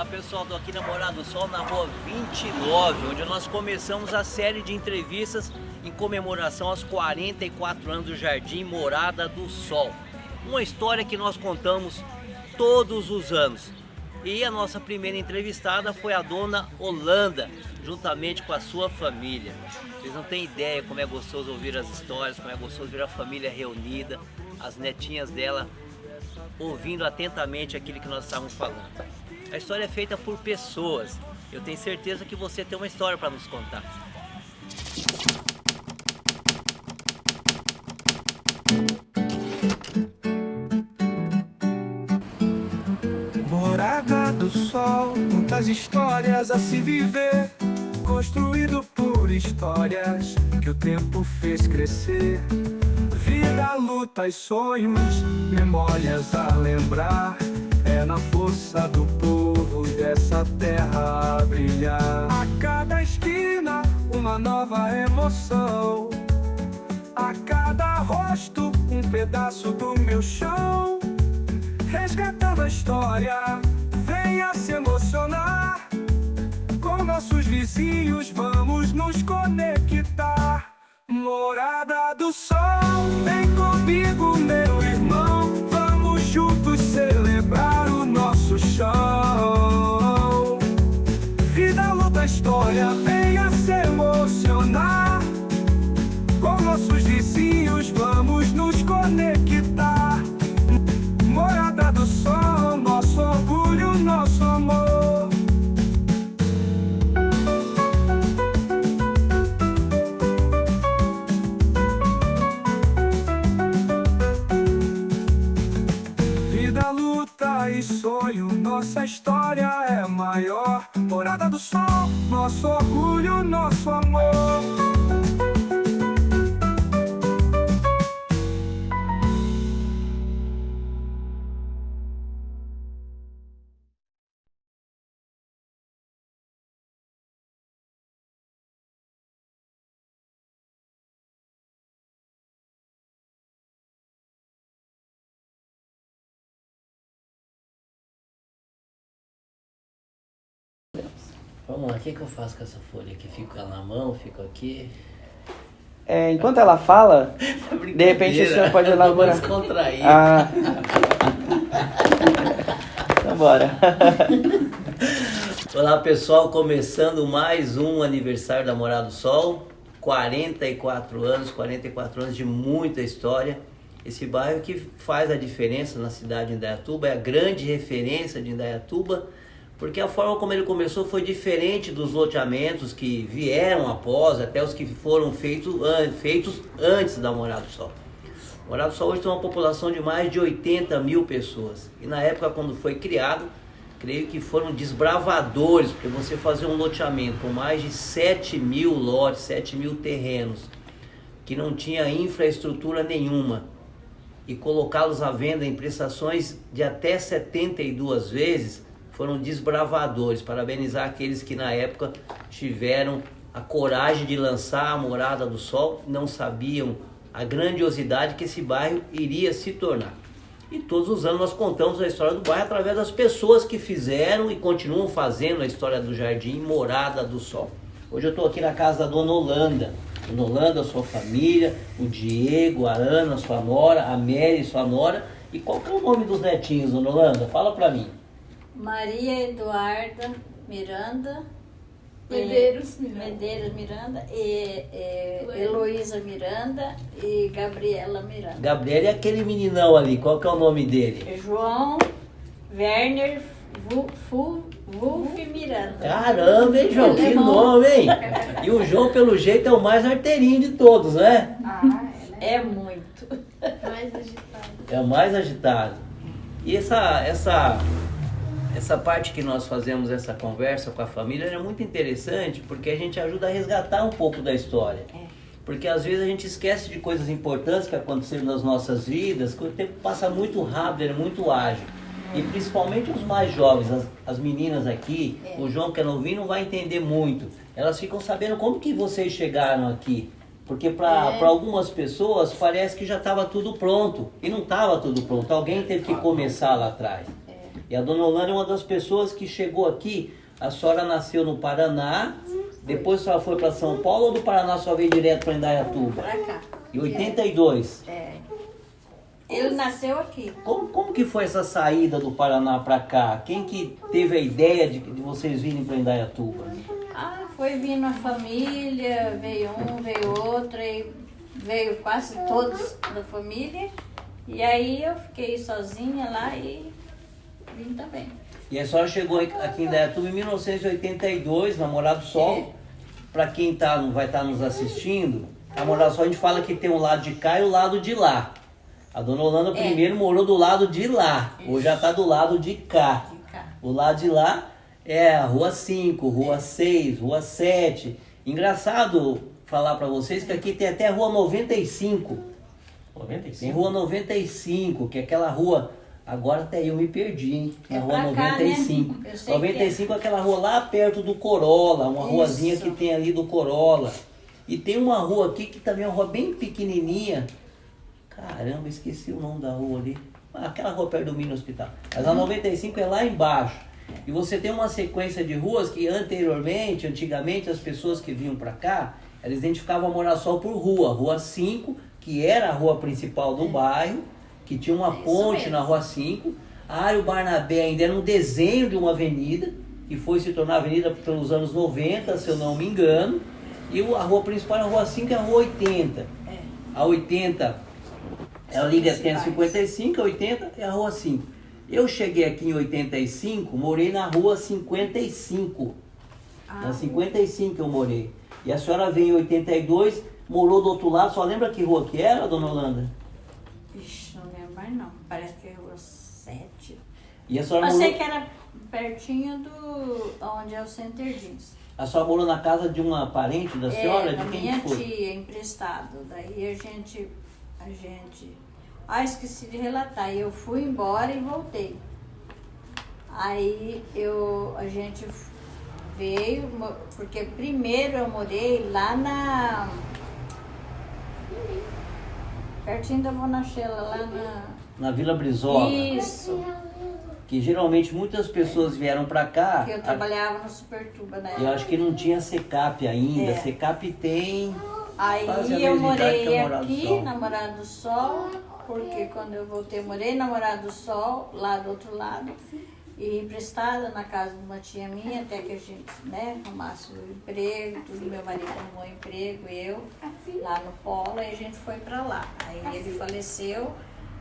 Olá pessoal, estou aqui na Morada do Sol, na rua 29, onde nós começamos a série de entrevistas em comemoração aos 44 anos do Jardim Morada do Sol. Uma história que nós contamos todos os anos. E a nossa primeira entrevistada foi a dona Holanda, juntamente com a sua família. Vocês não têm ideia como é gostoso ouvir as histórias, como é gostoso ver a família reunida, as netinhas dela ouvindo atentamente aquilo que nós estávamos falando. A história é feita por pessoas. Eu tenho certeza que você tem uma história para nos contar. Morada do Sol, muitas histórias a se viver, construído por histórias que o tempo fez crescer. Vida, luta e sonhos, memórias a lembrar. É na força do povo dessa terra a brilhar. A cada esquina, uma nova emoção. A cada rosto, um pedaço do meu chão. Resgatando a história, venha se emocionar. Com nossos vizinhos vamos nos conectar. Morada do Sol, vem comigo, meu irmão. Vamos juntos celebrar o nosso chão. Vida, luta, história, venha se emocionar. Com nossos vizinhos vamos nos conectar. Morada do Sol, nosso orgulho, nosso amor. Vida, luta e sonho, nossa história é maior. Morada do Sol, nosso orgulho, nosso amor. Vamos lá, o que eu faço com essa folha aqui? Fico ela na mão, fico aqui. Enquanto ela fala, de repente o senhor pode elaborar. Vamos descontrair. Então bora. Olá pessoal, começando mais um aniversário da Morada do Sol. 44 anos de muita história. Esse bairro que faz a diferença na cidade de Indaiatuba, é a grande referência de Indaiatuba, porque a forma como ele começou foi diferente dos loteamentos que vieram após, até os que foram feitos antes da Morada do Sol. Morada do Sol hoje tem uma população de mais de 80 mil pessoas. E na época quando foi criado, creio que foram desbravadores, porque você fazer um loteamento com mais de 7 mil lotes, 7 mil terrenos, que não tinha infraestrutura nenhuma, e colocá-los à venda em prestações de até 72 vezes, foram desbravadores. Parabenizar aqueles que na época tiveram a coragem de lançar a Morada do Sol, não sabiam a grandiosidade que esse bairro iria se tornar. E todos os anos nós contamos a história do bairro através das pessoas que fizeram e continuam fazendo a história do Jardim Morada do Sol. Hoje eu estou aqui na casa da dona Holanda. Dona Holanda, sua família, o Diego, a Ana, sua nora, a Mary, sua nora. E qual que é o nome dos netinhos, dona Holanda? Fala pra mim. Maria Eduarda Miranda, Medeiros Miranda, Heloísa Miranda e Gabriela Miranda. Gabriela é aquele meninão ali, qual que é o nome dele? João Werner Wolf Miranda. Caramba, hein, João? Que nome, hein? E o João, pelo jeito, é o mais arteirinho de todos, né? É muito. mais agitado. É o mais agitado. E essa parte que nós fazemos, essa conversa com a família, é muito interessante, porque a gente ajuda a resgatar um pouco da história. Porque às vezes a gente esquece de coisas importantes que aconteceram nas nossas vidas, que o tempo passa muito rápido, é muito ágil. E principalmente os mais jovens, as meninas aqui, o João que é novinho não vai entender muito. Elas ficam sabendo como que vocês chegaram aqui. Porque para algumas pessoas parece que já estava tudo pronto. E não estava tudo pronto, alguém teve que começar lá atrás. E a dona Olana é uma das pessoas que chegou aqui. A senhora nasceu no Paraná, depois a senhora foi para São Paulo ou do Paraná só veio direto para Indaiatuba? Pra cá. Em 82. É. Ele nasceu aqui. Como que foi essa saída do Paraná para cá? Quem que teve a ideia de vocês virem para Indaiatuba? Ah, foi vindo a família, veio um, veio outro, e veio quase todos da família. E aí eu fiquei sozinha lá e vim também. E a senhora chegou aqui em Indaiatuba em 1982, na Morada do Sol. Para quem vai estar nos assistindo, a Morada do Sol a gente fala que tem o lado de cá e o lado de lá. A dona Olana primeiro morou do lado de lá, hoje já está do lado de cá. O lado de lá é a Rua 5, Rua 6, Rua 7. Engraçado falar para vocês que aqui tem até a Rua 95. 95? Tem Rua 95, que é aquela rua... Agora até eu me perdi, hein? Na É Rua pra cá, 95. né? Eu sei 95 é aquela rua lá perto do Corolla, uma ruazinha que tem ali do Corolla. E tem uma rua aqui que também é uma rua bem pequenininha. Caramba, esqueci o nome da rua ali. Aquela rua perto do Mini Hospital. Mas a 95 é lá embaixo. E você tem uma sequência de ruas que antigamente, as pessoas que vinham pra cá, elas identificavam a Morasol por rua. Rua 5, que era a rua principal do bairro, que tinha uma ponte na Rua 5. A Área Barnabé ainda era um desenho de uma avenida, que foi se tornar avenida pelos anos 90, se eu não me engano. E a rua principal, a Rua 5, é a Rua 80. A 80, ela liga até a 55, a 80 é a Rua 5. Eu cheguei aqui em 85, morei na Rua 55. Na 55 eu morei. E a senhora veio em 82, morou do outro lado. Só lembra que rua que era, dona Holanda? Ixi, não lembro mais não. Parece que é Rua 7. E a senhora Eu morou... sei que era pertinho do onde é o Center Jeans. A senhora morou na casa de uma parente da senhora? Da De quem minha que foi? tia, emprestado. Daí a gente... Ah, esqueci de relatar. Eu fui embora e voltei. Aí a gente veio, porque primeiro eu morei lá pertinho da Bonachela, lá Na Vila Brizola. Isso, Que geralmente muitas pessoas vieram pra cá. que eu trabalhava no Supertuba, né? Eu acho que não tinha Secap ainda. É. Secap tem... Aí quase a eu mesma idade que morei a Morada do aqui, Sol. na Morada do Sol, porque quando eu voltei, eu morei na Morada do Sol, lá do outro lado, e emprestada na casa de uma tia minha, até que a gente, né, arrumasse o emprego, tudo, meu marido arrumou emprego, eu, lá no Polo, e a gente foi pra lá. Aí ele faleceu,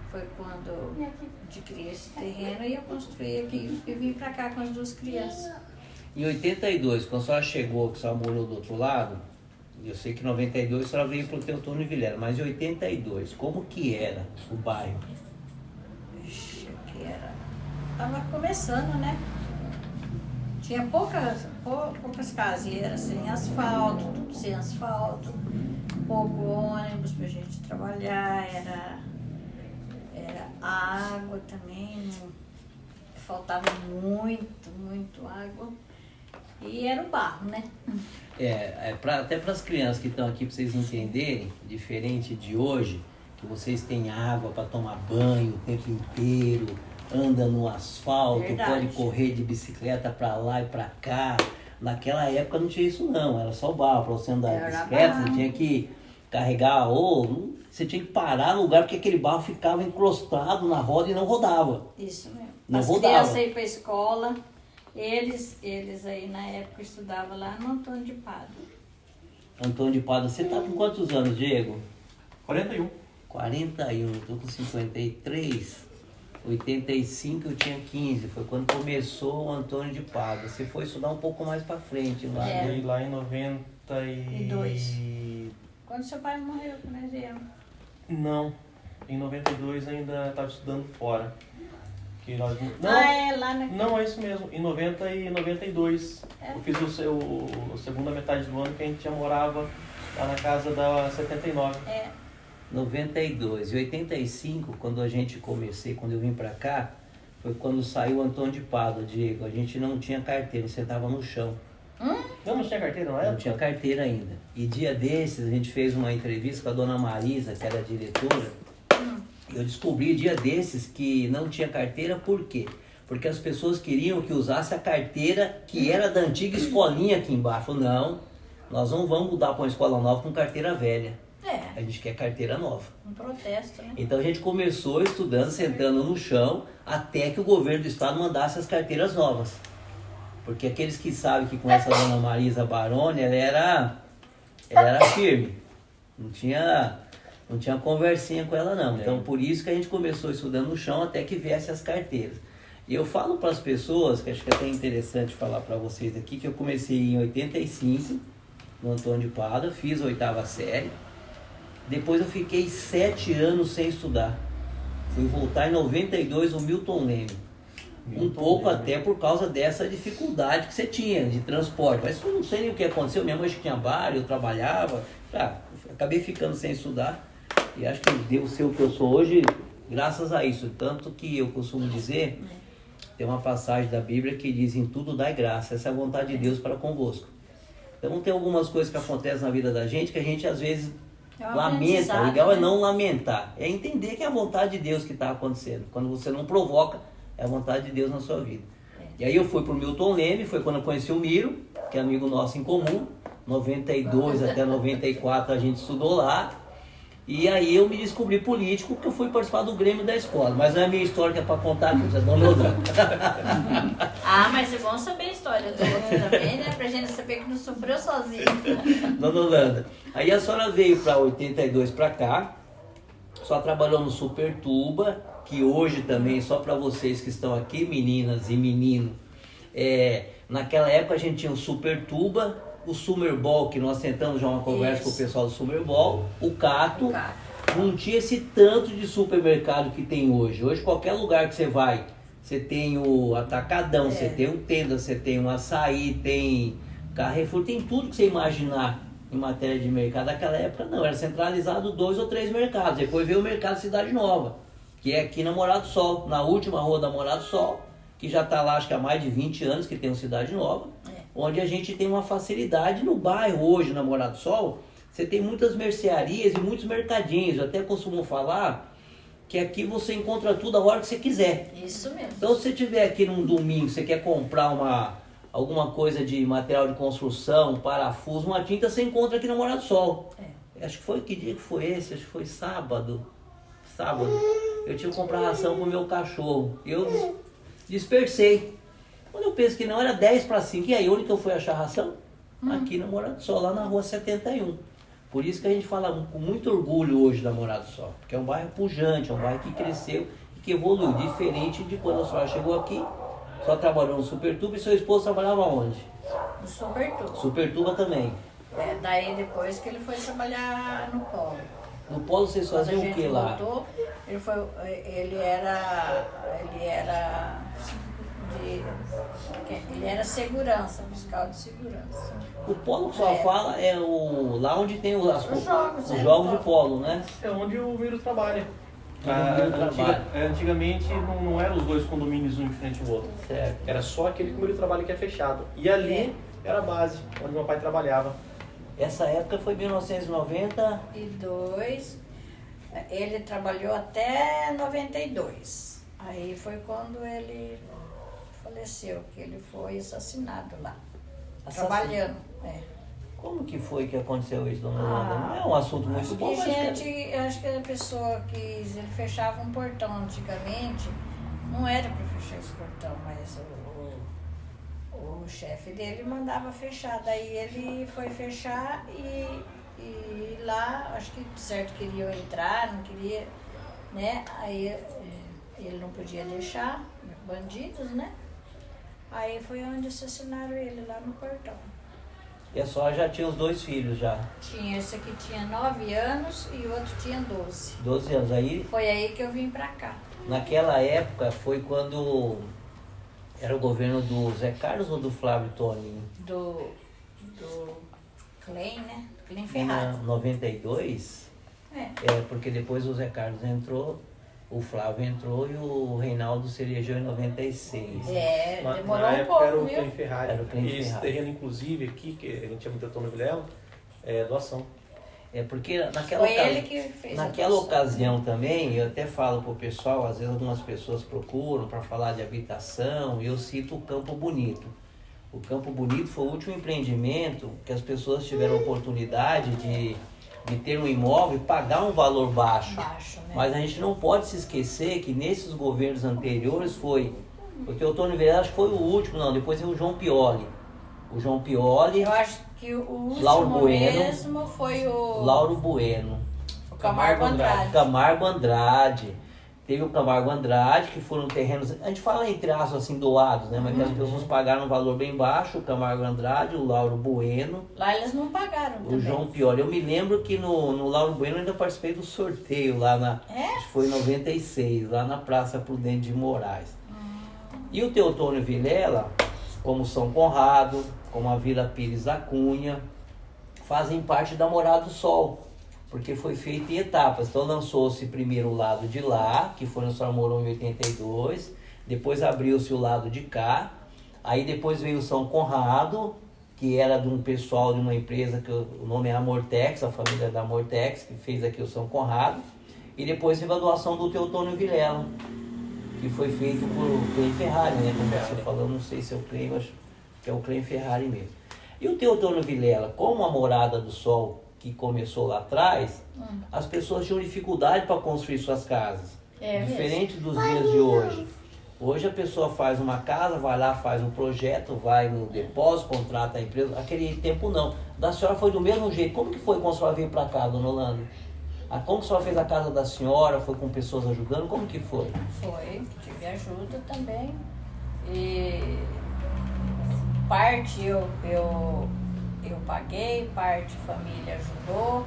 foi quando eu adquiri esse terreno e eu construí aqui e vim pra cá com as duas crianças. Em 82, quando a senhora chegou, que a senhora morou do outro lado, eu sei que em 92 a senhora veio pro Teotônio Vilela, mas em 82, como que era o bairro? Ixi, aqui era... Tava começando, né? Tinha poucas caseiras sem asfalto, tudo sem asfalto, pouco ônibus pra gente trabalhar, era água também, faltava muito água. E era o barro, né? Até para as crianças que estão aqui, para vocês entenderem, diferente de hoje, que vocês têm água para tomar banho o tempo inteiro, anda no asfalto, Verdade. pode correr de bicicleta para lá e para cá. Naquela época não tinha isso não, era só barro. Para você andar de Era bicicleta, barro. você tinha que carregar, ou você tinha que parar no lugar porque aquele barro ficava encrostado na roda e não rodava. Isso mesmo. Não As rodava. crianças iam pra escola, eles aí na época estudavam lá no Antônio de Pádua. Antônio de Pádua, você tá com quantos anos, Diego? 41. 41, eu tô com 53. 85 eu tinha 15, foi quando começou o Antônio de Pádua. Você foi estudar um pouco mais pra frente lá, É. né? E lá em 92. Quando seu pai morreu, que nós viemos. Não, em 92 ainda estava estudando fora. Que nós... Não, Lá na... não, é isso mesmo. Em 90 e 92. É. Eu fiz a segunda metade do ano que a gente já morava lá na casa da 79. 92. E 85, quando a gente quando eu vim pra cá, foi quando saiu o Antônio de Pádua, Diego. A gente não tinha carteira, sentava no chão. Não tinha carteira, não é? Não tinha carteira ainda. E dia desses, a gente fez uma entrevista com a dona Marisa, que era a diretora. Eu descobri dia desses que não tinha carteira, por quê? porque as pessoas queriam que usasse a carteira que era da antiga escolinha aqui embaixo. Não, nós não vamos mudar para uma escola nova com carteira velha. A gente quer carteira nova. Um protesto, né? Então a gente começou estudando, sentando no chão, até que o governo do estado mandasse as carteiras novas. Porque aqueles que sabem que com essa dona Marisa Baroni, ela era firme. Não tinha conversinha com ela não. Então por isso que a gente começou estudando no chão até que viesse as carteiras. E eu falo para as pessoas, que acho que é até interessante falar para vocês aqui, que eu comecei em 85, no Antônio de Pádua, fiz a 8ª série. Depois eu fiquei 7 anos sem estudar. Fui voltar em 92 no Milton Leme. Um pouco até por causa dessa dificuldade que você tinha de transporte. Mas eu não sei nem o que aconteceu. Minha mãe tinha bar, eu trabalhava. Acabei ficando sem estudar. E acho que devo ser o que eu sou hoje graças a isso. Tanto que eu costumo dizer, tem uma passagem da Bíblia que diz: em tudo dai graça. Essa é a vontade de Deus para convosco. Então tem algumas coisas que acontecem na vida da gente que a gente às vezes lamenta. O legal é não lamentar. É entender que é a vontade de Deus que está acontecendo. Quando você não provoca, é a vontade de Deus na sua vida. E aí eu fui pro Milton Leme, foi quando eu conheci o Miro, que é amigo nosso em comum. 92 até 94 a gente estudou lá. E aí eu me descobri político porque eu fui participar do Grêmio da escola. Mas não é a minha história que é para contar, que você não mudando. Mas é bom saber a história do outro também, né? Pra gente saber que não sofreu sozinho. Dona Holanda, aí a senhora veio para 82 para cá, só trabalhou no Supertuba, que hoje também, só para vocês que estão aqui, meninas e menino, naquela época a gente tinha o Supertuba, o Summerball, que nós tentamos já uma conversa com o pessoal do Summerball, o Cato, não tinha esse tanto de supermercado que tem hoje. Hoje qualquer lugar que você vai, você tem o Atacadão, você tem o Tenda, você tem o Açaí, tem Carrefour, tem tudo que você imaginar em matéria de mercado. Naquela época não, era centralizado 2 ou 3 mercados. Depois veio o mercado Cidade Nova, que é aqui na Morada do Sol, na última rua da Morada do Sol, que já está lá acho que há mais de 20 anos que tem o Cidade Nova, onde a gente tem uma facilidade no bairro hoje, na Morada do Sol. Você tem muitas mercearias e muitos mercadinhos. Eu até costumo falar que aqui você encontra tudo a hora que você quiser. Isso mesmo. Então se você estiver aqui num domingo, você quer comprar alguma coisa de material de construção, um parafuso, uma tinta, você encontra aqui na Morada do Sol. Acho que foi, que dia que foi esse? Acho que foi sábado. Eu tinha que comprar ração pro meu cachorro. Eu dispersei. Quando eu penso que não, era 10 para 5. E aí, onde que eu fui achar ração? Aqui na Morada do Sol, lá na rua 71. Por isso que a gente fala com muito orgulho hoje da Morada do Sol. Porque é um bairro pujante, é um bairro que cresceu e que evoluiu. Diferente de quando a senhora chegou aqui, só trabalhou no Supertuba e seu esposo trabalhava onde? No Supertuba. Supertuba também. Daí depois que ele foi trabalhar no Polo. No Polo vocês faziam o que lá? Voltou, ele era segurança, fiscal de segurança. O Polo que só fala é lá onde tem os jogos de polo, né? É onde o Miro trabalha. Antigamente Antigamente não eram os 2 condomínios um em frente ao outro. Certo. Era só aquele que o Miro trabalha que é fechado. E ali era a base, onde meu pai trabalhava. Essa época foi 1992. Ele trabalhou até 92. Aí foi quando ele faleceu, que ele foi assassinado lá. Trabalhando. Como que foi que aconteceu isso, dona Holanda? Não é um assunto muito bom, mas... Acho que a pessoa ele fechava um portão antigamente, não era para fechar esse portão, mas o chefe dele mandava fechar. Daí ele foi fechar e lá, acho que certo queriam entrar, não queria, né? Aí ele não podia deixar, bandidos, né? Aí foi onde assassinaram ele, lá no portão. E a senhora já tinha os 2 filhos já? Tinha, esse aqui tinha 9 anos e o outro tinha 12. 12 anos. Aí, foi aí que eu vim pra cá. Naquela época foi quando era o governo do Zé Carlos ou do Flávio Toninho? Do Klein, né? Klein Ferrari. 92? Porque depois o Zé Carlos entrou, o Flávio entrou e o Reinaldo se elegeu em 96. Demorou na um pouco, era o viu? Klein Ferrari. Era o Klein E esse Ferrari. terreno, inclusive, aqui, que a gente chama de Antônio Vilela, é doação. É porque naquela, Foi ele que fez a naquela doação. ocasião também, eu até falo pro pessoal, às vezes algumas pessoas procuram para falar de habitação, e eu cito o Campo Bonito. O Campo Bonito foi o último empreendimento que as pessoas tiveram a oportunidade de ter um imóvel e pagar um valor baixo. Baixo, né? Mas a gente não pode se esquecer que nesses governos anteriores foi... O Teotônio Vilela acho que foi o último, não, depois é o João Pioli. O João Pioli, Eu acho que o último Lauro Bueno. mesmo foi o Lauro Bueno, o Camargo Andrade. Camargo Andrade. Teve o Camargo Andrade, que foram terrenos, a gente fala entre aspas assim, doados, né? Mas que as pessoas pagaram um valor bem baixo, o Camargo Andrade, o Lauro Bueno, Lá eles não pagaram o também. João Pioli. Eu me lembro que no Lauro Bueno eu ainda participei do sorteio lá na... É? Acho que foi em 96, lá na Praça Prudente de Moraes. E o Teotônio Vilela, como São Conrado, como a Vila Pires da Cunha, fazem parte da Morada do Sol, porque foi feito em etapas. Então lançou-se primeiro o lado de lá, que foi no São Morão em 82, depois abriu-se o lado de cá, aí depois veio o São Conrado, que era de um pessoal de uma empresa, que o nome é Amortex, a família da Amortex, que fez aqui o São Conrado, e depois teve a doação do Teotônio Vilela, que foi feito por Clem Ferrari, né? Como você falou, não sei se é o Clem, acho que é o Clem Ferrari mesmo. E o Teotônio Vilela, como a Morada do Sol, que começou lá atrás, as pessoas tinham dificuldade para construir suas casas. É Diferente dos dias de hoje. Hoje a pessoa faz uma casa, vai lá, faz um projeto, vai no depósito, contrata a empresa. Aquele tempo não. Da senhora foi do mesmo jeito. Como que foi quando a senhora veio para cá, dona Holanda? Como que a senhora fez a casa da senhora? Foi com pessoas ajudando? Como que foi? Foi, tive ajuda também. E parte eu paguei, parte a família ajudou,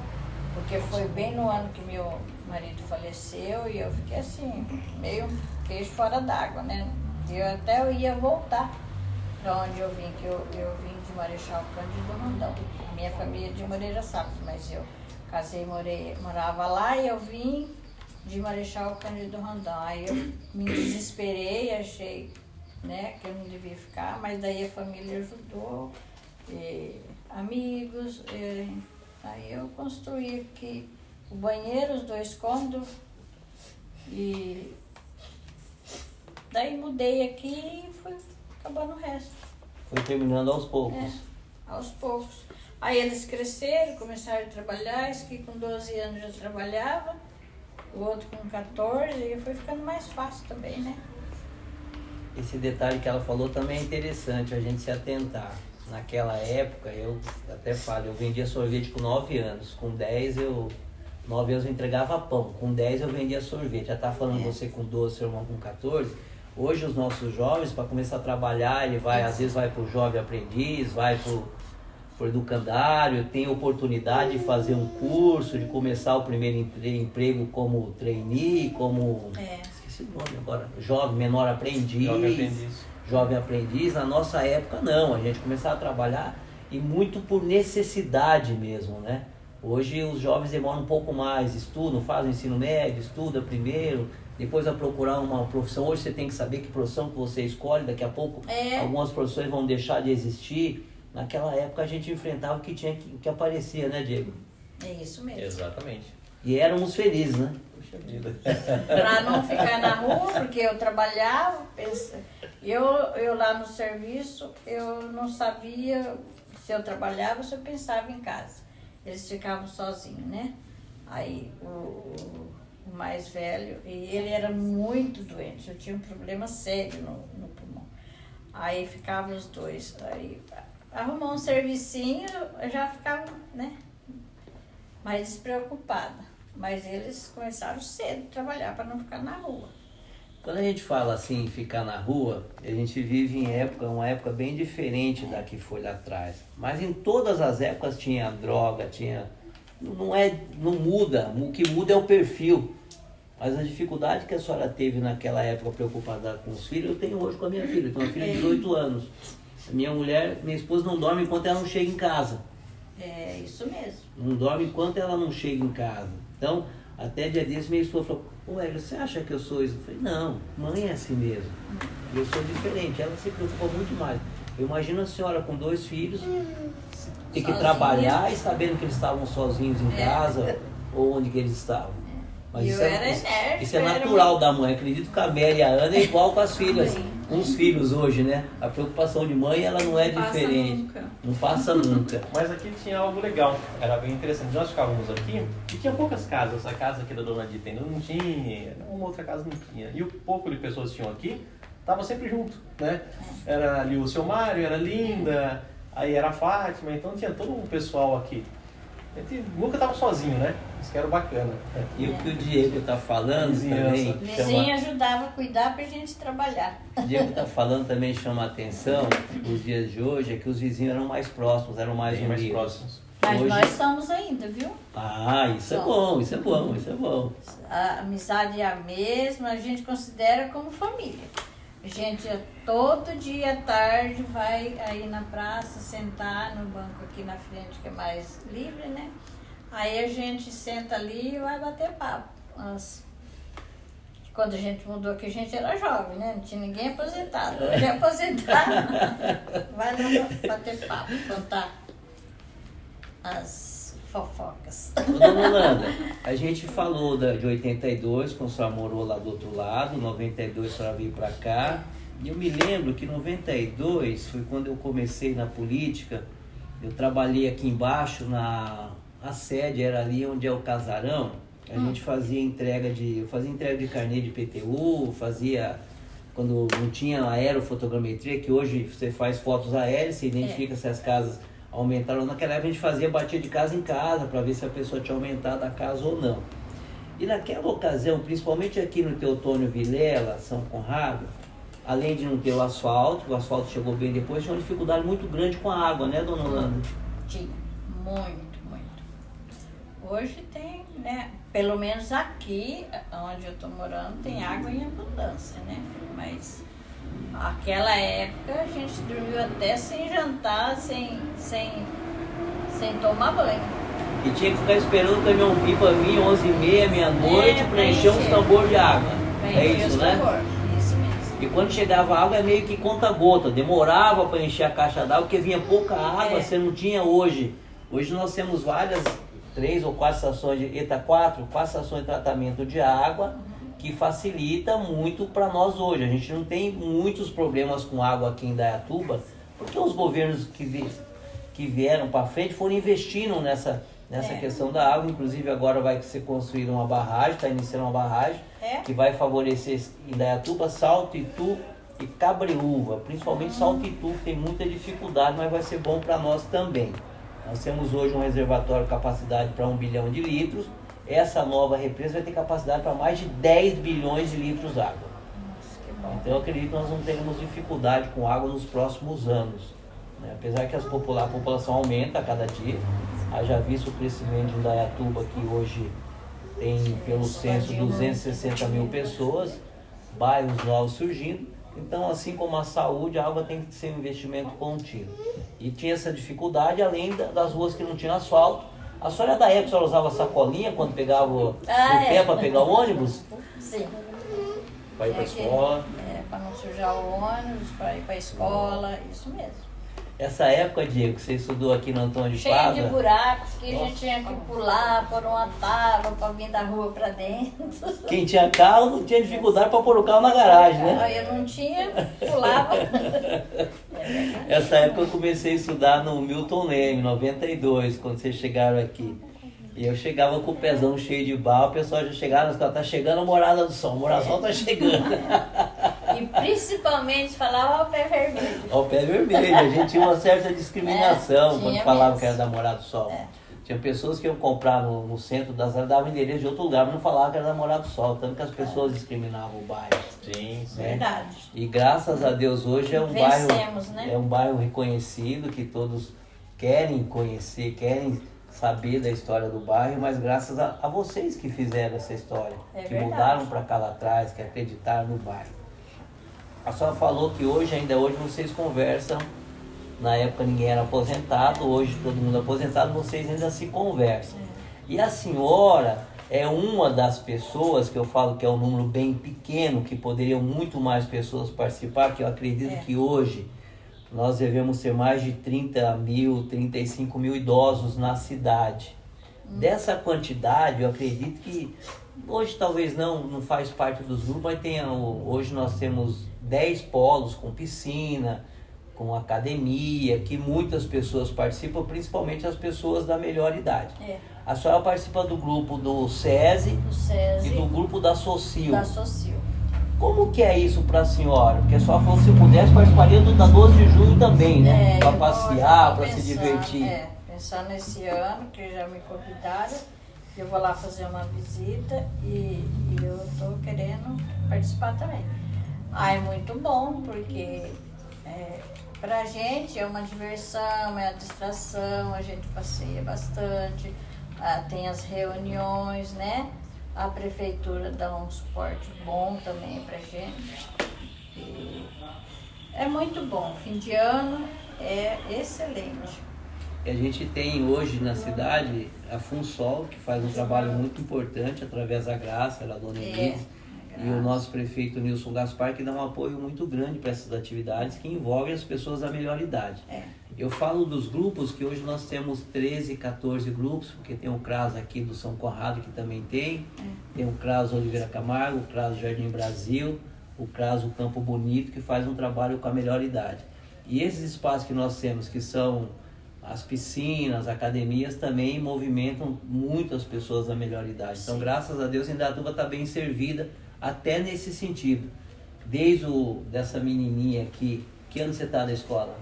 porque foi bem no ano que meu marido faleceu e eu fiquei assim, meio peixe fora d'água, né? Eu ia voltar para onde eu vim, que eu vim de Marechal Cândido Rondão. A minha família é de Moreira Salles, mas eu casei, morava lá e eu vim de Marechal Cândido Rondão. Aí eu me desesperei, achei, né, que eu não devia ficar, mas daí a família ajudou, amigos, aí eu construí aqui o banheiro, os 2 cômodos, e daí mudei aqui e fui acabando o resto. Foi terminando aos poucos. É, aos poucos. Aí eles cresceram, começaram a trabalhar, esse que com 12 anos já trabalhava, o outro com 14, e foi ficando mais fácil também, né? Esse detalhe que ela falou também é interessante a gente se atentar. Naquela época, eu até falo, eu vendia sorvete com 9 anos. Com 9 anos eu entregava pão. Com 10 eu vendia sorvete. Já tá falando você com 12, seu irmão com 14. Hoje os nossos jovens, para começar a trabalhar, ele vai, às vezes vai para o jovem aprendiz, vai para o educandário, tem oportunidade de fazer um curso, de começar o primeiro emprego como trainee, como... Esqueci o nome agora. Jovem menor aprendiz. Jovem aprendiz. Na nossa época não, a gente começava a trabalhar e muito por necessidade mesmo, né? Hoje os jovens demoram um pouco mais, estudam, fazem ensino médio, estuda primeiro, depois vai procurar uma profissão. Hoje você tem que saber que profissão que você escolhe, daqui a pouco algumas profissões vão deixar de existir. Naquela época a gente enfrentava o que tinha que aparecer, né, Diego? É isso mesmo. Exatamente. E éramos felizes, né? Puxa vida. Para não ficar na rua, porque eu trabalhava, eu lá no serviço, eu não sabia se eu trabalhava ou se eu pensava em casa. Eles ficavam sozinhos, né? Aí o mais velho, e ele era muito doente, eu tinha um problema sério no pulmão. Aí ficavam os dois, aí arrumou um servicinho, eu já ficava, né, mais despreocupada. Mas eles começaram cedo a trabalhar para não ficar na rua. Quando a gente fala assim, ficar na rua, a gente vive em uma época bem diferente da que foi lá atrás. Mas em todas as épocas tinha droga, não muda, o que muda é o perfil. Mas a dificuldade que a senhora teve naquela época preocupada com os filhos, eu tenho hoje com a minha filha. Eu tenho uma filha de 18 anos. Minha esposa não dorme enquanto ela não chega em casa. É isso mesmo. Não dorme enquanto ela não chega em casa. Então, até dia desse, minha esposa falou, Hélio, você acha que eu sou isso? Eu falei, não, mãe é assim mesmo. Eu sou diferente, ela se preocupa muito mais. Eu imagino a senhora com 2 filhos, ter que Sozinha. trabalhar e sabendo que eles estavam sozinhos em casa ou onde que eles estavam. Mas Eu isso era é, enérgica, isso é era natural muito- da mãe. Acredito que a Amélia e a Ana é igual com as filhas. Sim. Com os filhos hoje, né? A preocupação de mãe, ela não é Passa diferente. nunca. Não passa nunca. Mas aqui tinha algo legal, era bem interessante. Nós ficávamos aqui e tinha poucas casas. A casa aqui da Dona Dita ainda não tinha, uma outra casa não tinha. E o pouco de pessoas que tinham aqui, tava sempre junto, né? Era ali o seu Mário, era a Linda, aí era a Fátima, então tinha todo um pessoal aqui. A gente nunca tava sozinho, né? Isso que era bacana. E o que o Diego está falando Vizinhança. também O vizinho chama, ajudava a cuidar pra gente trabalhar. o Diego tá falando também chama a atenção, os dias de hoje, é que os vizinhos eram mais próximos, eram mais Bem mais unidos. próximos. Mas Hoje- nós somos ainda, viu? Ah, isso é bom, isso é bom, isso é bom. A amizade é a mesma, a gente considera como família. A gente todo dia à tarde vai aí na praça sentar no banco aqui na frente, que é mais livre, né? Aí a gente senta ali e vai bater papo. Quando a gente mudou aqui, a gente era jovem, né? Não tinha ninguém aposentado. Hoje é aposentado. Vai lá bater papo, contar as fofocas. Ô, dona Holanda, a gente falou de 82, quando a senhora morou lá do outro lado, 92 a senhora veio pra cá. E eu me lembro que 92 foi quando eu comecei na política. Eu trabalhei aqui embaixo, a sede era ali onde é o casarão. A gente fazia entrega eu fazia entrega de carnê de PTU, quando não tinha aerofotogrametria, que hoje você faz fotos aéreas, você identifica se as casas aumentaram. Naquela época a gente batia de casa em casa para ver se a pessoa tinha aumentado a casa ou não. E naquela ocasião, principalmente aqui no Teotônio Vilela, São Conrado, além de não ter o asfalto chegou bem depois, tinha uma dificuldade muito grande com a água, né, dona Holanda? Tinha, muito. Hoje tem, né? Pelo menos aqui, onde eu tô morando, tem água em abundância, né? Mas aquela época a gente dormiu até sem jantar, sem tomar banho. E tinha que ficar esperando o caminhão-pipa vir 11h30, meia-noite, para encher uns tambor de água. É isso, né? Isso mesmo. E quando chegava água é meio que conta-gota, demorava para encher a caixa d'água, porque vinha pouca água, você não tinha hoje. Hoje nós temos 3 ou 4 estações quatro estações de tratamento de água, que facilita muito para nós hoje. A gente não tem muitos problemas com água aqui em Indaiatuba, porque os governos que vieram para frente foram investindo nessa questão da água. Inclusive agora vai ser construída uma barragem, está iniciando uma barragem, que vai favorecer Indaiatuba, Salto, Itu e Cabreúva, principalmente Salto e Itu, que tem muita dificuldade, mas vai ser bom para nós também. Nós temos hoje um reservatório de capacidade para 1 bilhão de litros. Essa nova represa vai ter capacidade para mais de 10 bilhões de litros de água. Então eu acredito que nós não teremos dificuldade com água nos próximos anos, né? Apesar que a população aumenta a cada dia. Haja visto o crescimento de Indaiatuba, que hoje tem, pelo censo, 260 mil pessoas, bairros novos surgindo. Então, assim como a saúde, a água tem que ser um investimento contínuo. E tinha essa dificuldade, além das ruas que não tinham asfalto. A senhora da época, a senhora usava sacolinha quando pegava o pé para pegar o ônibus? Sim. Para ir para a escola. Para não sujar o ônibus, para ir para a escola, isso mesmo. Essa época, Diego, que você estudou aqui no Antônio de Cheio Pádua, de buracos que a gente tinha que pular por uma tábua para vir da rua para dentro. quem tinha carro não tinha dificuldade para pôr o carro na garagem, né? Eu não tinha, pulava. Essa época eu comecei a estudar no Milton Leme, 92, quando vocês chegaram aqui. E eu chegava com o pezão cheio de barro, o pessoal já chegava, tá chegando a Morada do Sol, a Morada do Sol tá chegando. E principalmente falava ao pé vermelho. Ao pé vermelho, a gente tinha uma certa discriminação quando tinha falava mesmo. que era da Morada do Sol. Tinha pessoas que iam comprar no centro das áreas, davam endereço de outro lugar, mas não falavam que era da Morada do Sol, tanto que as pessoas discriminavam o bairro. Sim, sim. Verdade. E graças a Deus hoje é um Vencemos, né? é um bairro reconhecido, que todos querem conhecer, querem saber da história do bairro, mas graças a vocês que fizeram essa história, que verdade. mudaram para cá lá atrás, que acreditaram no bairro. A senhora falou que ainda hoje vocês conversam, na época ninguém era aposentado, hoje todo mundo é aposentado, vocês ainda se conversam. E a senhora é uma das pessoas que eu falo que é um número bem pequeno, que poderiam muito mais pessoas participar, que eu acredito que hoje nós devemos ter mais de 30 mil, 35 mil idosos na cidade. Dessa quantidade, eu acredito que hoje talvez não faz parte dos grupos, mas hoje nós temos 10 polos com piscina, com academia, que muitas pessoas participam, principalmente as pessoas da melhor idade. A senhora participa do grupo do SESI, e do grupo da Socio. Como que é isso para a senhora? Porque a senhora falou que se pudesse participaria da 12 de julho também, né? Para passear, para se divertir. Pensando nesse ano, que já me convidaram, eu vou lá fazer uma visita e eu estou querendo participar também. É muito bom, porque pra gente é uma diversão, é a distração, a gente passeia bastante, tem as reuniões, né? A prefeitura dá um suporte bom também pra gente. E é muito bom, fim de ano é excelente. A gente tem hoje na cidade a FUNSOL, que faz um trabalho muito importante através da Graça, da Dona Elise, e o nosso prefeito Nilson Gaspar, que dá um apoio muito grande para essas atividades que envolvem as pessoas da melhor idade. Eu falo dos grupos, que hoje nós temos 13, 14 grupos, porque tem o CRAS aqui do São Conrado, que também tem o CRAS Oliveira Camargo, o CRAS Jardim Brasil, o CRAS o Campo Bonito, que faz um trabalho com a melhor idade. E esses espaços que nós temos, que são as piscinas, academias, também movimentam muitas pessoas da melhor idade. Então, graças a Deus, Indaiatuba está bem servida até nesse sentido. Desde dessa menininha aqui, que ano você está na escola?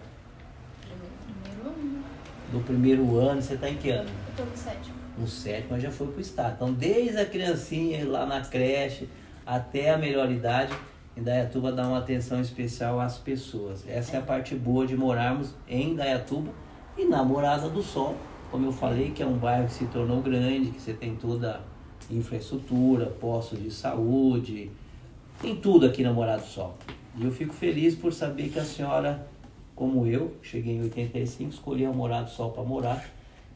Do primeiro ano, você está em que ano? Eu estou no 7º. No 7º, mas já foi para o estado. Então, desde a criancinha lá na creche até a melhor idade, Indaiatuba dá uma atenção especial às pessoas. Essa é a parte boa de morarmos em Indaiatuba. E na Morada do Sol, como eu falei, que é um bairro que se tornou grande, que você tem toda a infraestrutura, postos de saúde, tem tudo aqui na Morada do Sol. E eu fico feliz por saber que a senhora, como eu, cheguei em 85, escolhi a Morada do Sol para morar.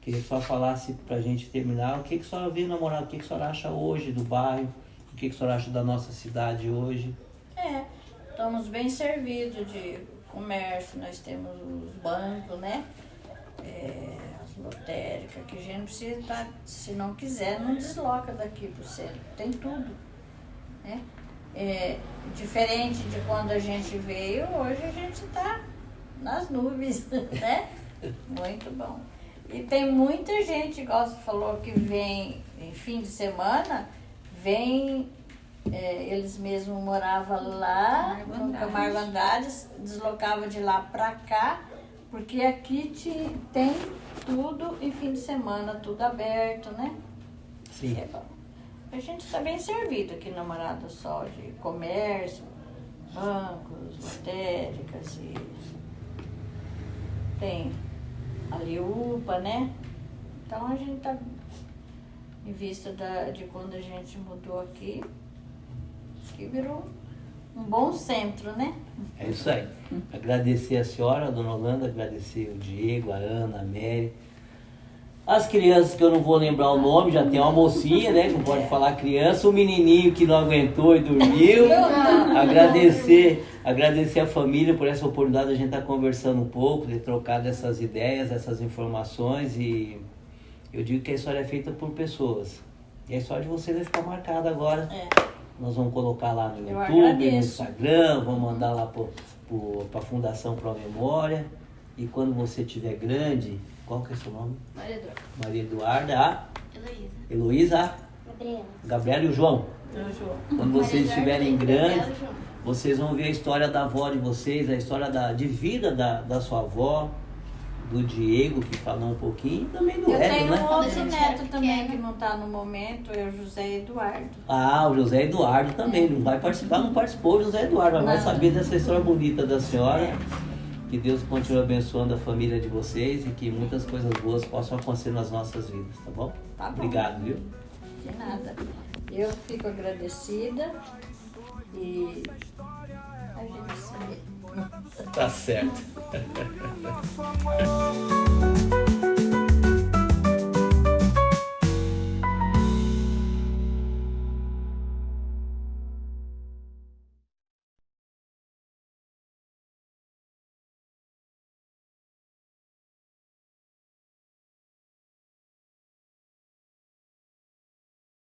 Queria que a senhora falasse para a gente terminar, o que a senhora vê na Morada, o que a senhora acha hoje do bairro, o que a senhora acha da nossa cidade hoje? Estamos bem servidos de comércio, nós temos os bancos, né? As lotéricas, que a gente precisa estar, se não quiser, não desloca daqui para o centro, tem tudo, né? Diferente de quando a gente veio, hoje a gente está nas nuvens, né? Muito bom. E tem muita gente, igual você falou, que vem em fim de semana, eles mesmos moravam lá no Camargo Andrade, deslocavam de lá para cá, porque aqui tem tudo em fim de semana, tudo aberto, né? Sim. É bom. A gente está bem servido aqui na Morada do Sol, de comércio, bancos, lotéricas, e tem a Liupa, né? Então a gente está, em vista de quando a gente mudou aqui, que virou um bom centro, né? É isso aí. Agradecer a senhora, a dona Holanda, agradecer o Diego, a Ana, a Mary. As crianças que eu não vou lembrar o nome, já tem uma mocinha, né? Que não pode falar criança, o menininho que não aguentou e dormiu. Agradecer a família por essa oportunidade de a gente estar conversando um pouco, de trocar dessas ideias, essas informações. E eu digo que a história é feita por pessoas. E a história de vocês vai ficar marcada agora. Nós vamos colocar lá no YouTube, no Instagram, vamos mandar lá para a Fundação Pro Memória. E quando você estiver grande, qual que é o seu nome? Maria Eduarda. Heloísa. Gabriela e o João. Quando vocês estiverem grandes, vocês vão ver a história da avó de vocês, a história de vida da sua avó, do Diego, que falou um pouquinho, e também do Hélio, né? Eu tenho um outro neto também que não está no momento, é o José Eduardo. O José Eduardo também, não vai participar, não participou o José Eduardo, mas vai saber dessa história bonita da senhora. Que Deus continue abençoando a família de vocês e que muitas coisas boas possam acontecer nas nossas vidas, tá bom? Tá bom. Obrigado, viu? De nada. Eu fico agradecida e a gente se vê. Tá certo. Nosso amor